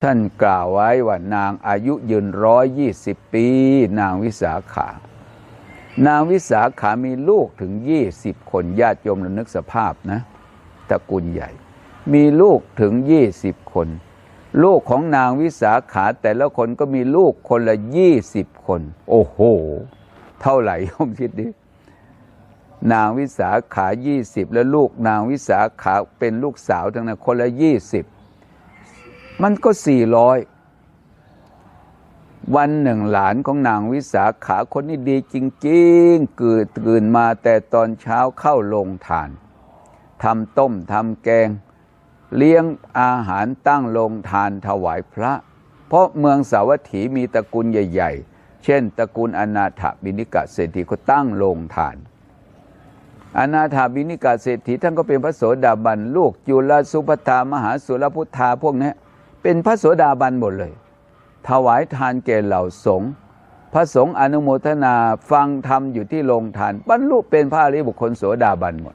ท่านกล่าวไว้ว่านางอายุยืน120 ปีนางวิสาขานางวิสาขามีลูกถึง20 คนญาติโยมระนึกสภาพนะตระกูลใหญ่มีลูกถึง20 คนลูกของนางวิสาขาแต่ละคนก็มีลูกคนละ20 คนโอ้โหเท่าไหร่โยมคิดดินางวิสาขา20แล้วลูกนางวิสาขาเป็นลูกสาวทั้งนั้นคนละ20มันก็400วันหนึ่งหลานของนางวิสาขาคนนี้ดีจริงๆตื่นมาแต่ตอนเช้าเข้าโรงทานทำต้มทำแกงเลี้ยงอาหารตั้งโรงทานถวายพระเพราะเมืองสาวัตถีมีตระกูลใหญ่ๆเช่นตระกูลอนาถบิณฑิกเศรษฐีก็ตั้งโรงทานอนาถบิณฑิกเศรษฐีท่านก็เป็นพระโสดาบันลูกจุลสุภัทธามหาสุรพุทธาพวกนี้เป็นพระโสดาบันหมดเลยถวายทานแก่เหล่าสงฆ์พระสงฆ์อนุโมทนาฟังธรรมอยู่ที่โรงทานบรรลุเป็นพระอริยบุคคลโสดาบันหมด